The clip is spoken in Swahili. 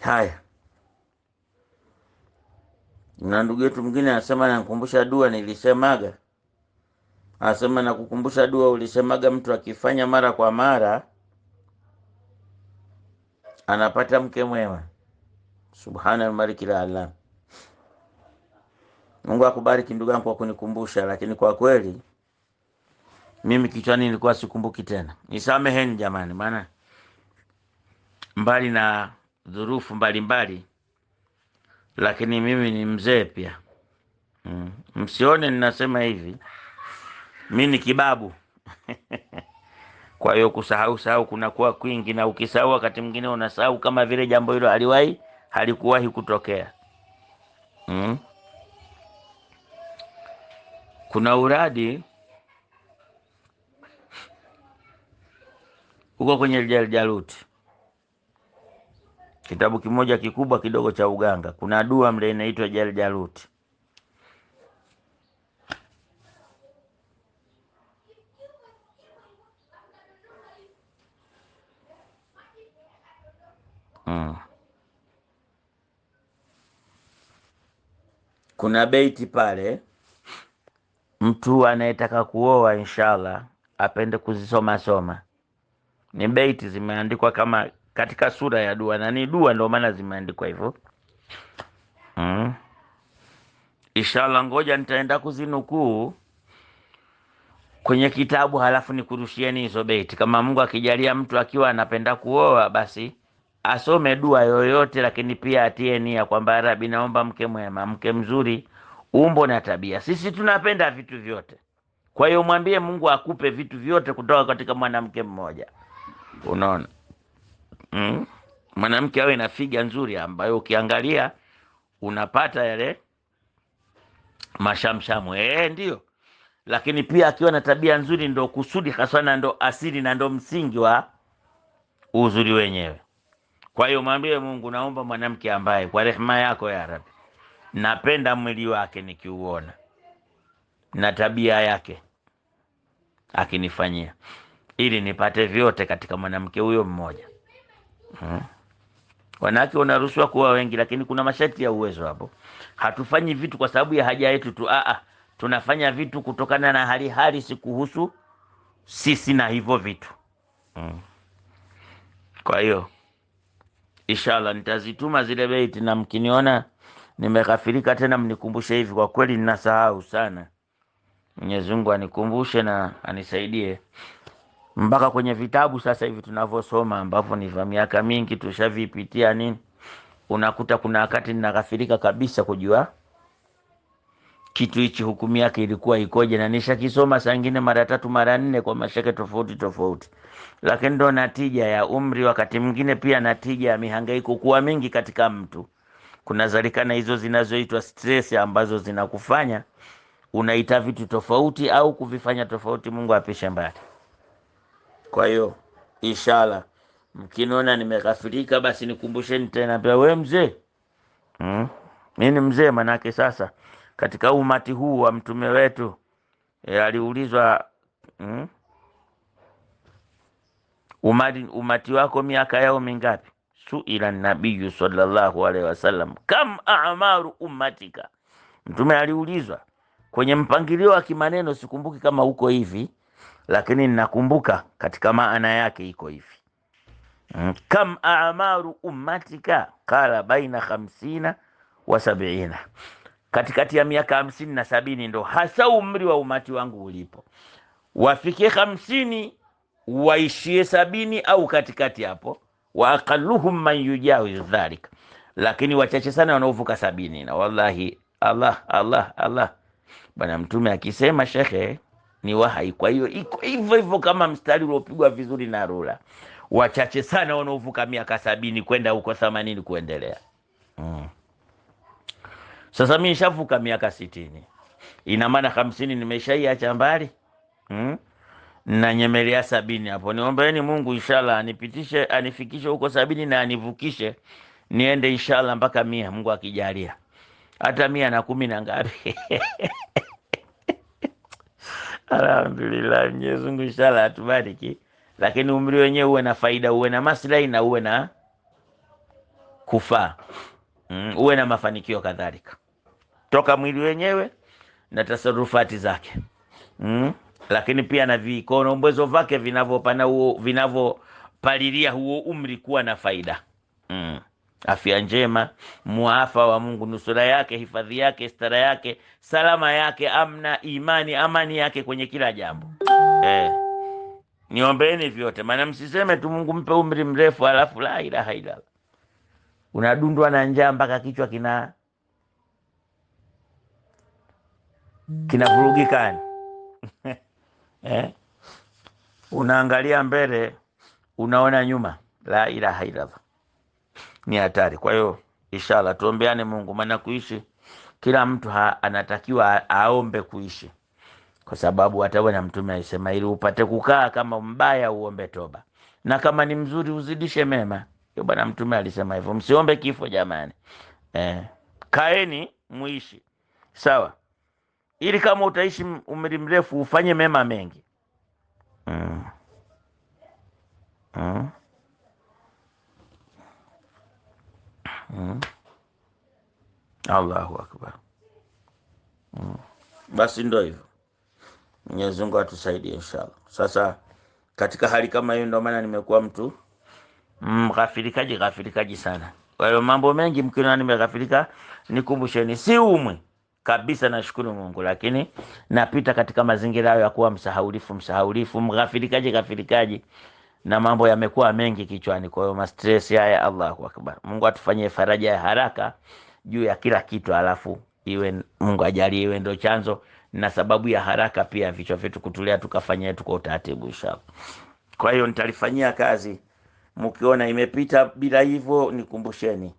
Haya, na ndugu yetu mwingine anasema nakukumbusha dua nilisemaga. Anasema nakukumbusha dua ulisemaga mtu akifanya mara kwa mara anapata mke mwema. Subhana al-Malik al-Alam. Mungu akubariki ndugu yangu kwa kunikumbusha, lakini kwa kweli mimi kichwani nilikuwa sikumbuki tena. Nisameheni jamani, maana mbali na dhurufu mbalimbali, lakini mimi ni mzee pia. Msione ninasema hivi, mimi ni kibabu. Kwa hiyo kusahau kunakuwa kwingi, na ukisahau wakati mwingine unasahau kama vile jambo hilo halikuwahi kutokea. Kuna uradi uko kwenye Jaljaluti, kitabu kimoja kikubwa kidogo cha uganga. Kuna dua mle inaitwa Jaljaluti. Kuna beiti pale, mtu anayetaka kuoa inshallah apende kuzisoma soma. Ni beiti zimeandikwa kama katika sura ya dua, na ni dua ndio maana zimeandikwa hivyo. Inshallah ngoja nitaenda kuzinukuu kwenye kitabu, halafu nikurushieni hizo beiti. Kama Mungu akijalia mtu akiwa anapenda kuoa, basi asome dua yoyote, lakini pia atie nia kwamba Rabbi, naomba mke mwema, mke mzuri, umbo na tabia. Sisi tunapenda vitu vyote, kwa hiyo mwambie Mungu akupe vitu vyote kutoka katika mwanamke mmoja. Unaona, mwanamke awe na figa nzuri ambayo ukiangalia unapata yale mashamshamu, ndio. Lakini pia akiwa na tabia nzuri, ndo kusudi hasa, na ndo asili, na ndo msingi wa uzuri wenyewe. Kwa hiyo mwambie Mungu, naomba mwanamke ambaye kwa rehema yako ya Rabbi, napenda mwili wake nikiuona na tabia yake akinifanyia, ili nipate vyote katika mwanamke huyo mmoja. Wanawake wanaruhusiwa kuwa wengi, lakini kuna masharti ya uwezo hapo. Hatufanyi vitu kwa sababu ya haja yetu tu, tunafanya vitu kutokana na hali si kuhusu sisi na hivyo vitu. Kwa hiyo inshallah nitazituma zile beiti, na mkiniona nimekafirika tena mnikumbushe hivi. Kwa kweli ninasahau sana. Mwenyezi Mungu anikumbushe na anisaidie. Mpaka kwenye vitabu sasa hivi tunavyosoma, ambapo ni vya miaka mingi tushavipitia nini, unakuta kuna wakati ninakafirika kabisa kujua kitu hichi hukumu yake ilikuwa ikoje, na nishakisoma saa nyingine mara 3 mara 4 kwa mashaka tofauti. Lakini ndo natija ya umri, wakati mwingine pia natija ya mihangaiko kuwa mingi katika mtu. Kuna zalikana hizo zinazoitwa stress, ambazo zinakufanya unaita vitu tofauti au kuvifanya tofauti. Mungu apishe mbali. Kwa hiyo inshallah mkiniona nimekafirika, basi nikumbusheni tena pia, wewe mzee. Mimi ni mzee, manake sasa katika umati huu wa mtume wetu aliulizwa, umati wako miaka yao mingapi? Suila nabiyu sallallahu alaihi wasallam kam a'maru ummatika. Mtume aliulizwa kwenye mpangilio wa kimaneno, sikumbuki kama uko hivi, lakini ninakumbuka katika maana yake iko hivi. Kam a'maru ummatika, qala baina 50 wa 70. Katikati ya miaka 50 na 70 ndo hasa umri wa umati wangu ulipo. Wafikie 50, waishie 70 au katikati hapo. Wa aqalluhum man yujawiz dhalika, lakini wachache sana wanaovuka 70. Na wallahi Allah bwana mtume akisema, shekhe, ni wahai. Kwa hiyo iko hivyo kama mstari uliopigwa vizuri na rula. Wachache sana wanaovuka miaka 70 kwenda huko 80 kuendelea. Sasa mimi nishavuka miaka 60. Ina maana 50 nimeshaiacha mbali. Na nyemelea 70 hapo. Niombeeni Mungu inshallah anifikishe huko 70 na anivukishe niende inshallah mpaka 100, Mungu akijalia. Hata 110 na ngapi. Alhamdulillah, Mwenyezi Mungu inshallah atubariki. Lakini umri wenyewe uwe na faida, uwe na maslahi, na uwe na kufaa. Uwe na mafanikio kadhalika toka mwili wenyewe na tasarufati zake, lakini pia na vikonombwezo vake vinavyopalilia huo umri kuwa na faida. Afya njema, muafa wa Mungu, nusura yake, hifadhi yake, stara yake, salama yake, amna, imani, amani yake kwenye kila jambo. Niombeeni vyote, maana msiseme tu Mungu mpe umri mrefu alafu la ilaha illa unadundwa na njaa mpaka kichwa kinavurugikana. Unaangalia mbele, unaona nyuma. La ilaha illa ni hatari. Kwa hiyo inshallah tuombeane Mungu, maana kuishi kila mtu anatakiwa aombe kuishi, kwa sababu hata Bwana Mtume alisema ili upate kukaa kama mbaya uombe toba, na kama ni mzuri uzidishe mema. Bwana Mtume alisema hivyo, msiombe kifo jamani. Kaeni muishi sawa, ili kama utaishi umri mrefu ufanye mema mengi. Allahu akbar. Basi ndio hivyo, Mwenyezi Mungu atusaidie inshallah. Sasa katika hali kama hiyo, ndio maana nimekuwa mtu ghafilikaji sana. Kwa hiyo mambo mengi mkiona nimeghafilika, nikumbusheni, si umwe kabisa, nashukuru Mungu, lakini napita katika mazingira hayo ya kuwa msahaulifu, mghafilikaji, na mambo yamekuwa mengi kichwani. Kwa hiyo stress haya, Allahu akbar. Mungu atufanyie faraja ya haraka juu ya kila kitu, alafu Mungu ajalie iwe ndio chanzo na sababu ya haraka pia vichwa vyetu kutulia, tukafanya yetu kwa utaratibu inshallah. Kwa hiyo nitalifanyia kazi, mkiona imepita bila hivyo nikumbusheni.